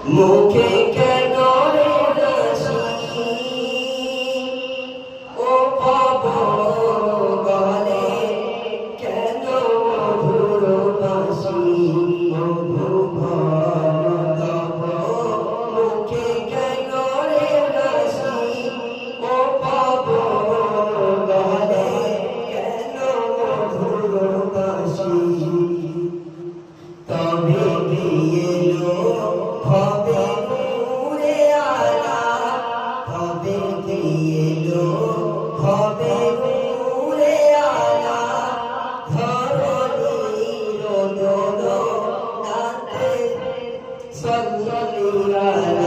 মুখে কেন রে হাসি ও পবন গলে কেন মধুর বাঁশি ও ভুবন তব মুখে কেন রে হাসি ও পবন গলে কেন মধুর বাঁশি তবে গিয়েলো হবে নূরে আলা তবে গিয়েলো হবে নূরে আলা ধরণীর দোলনাতে সাল্লাল্লাহু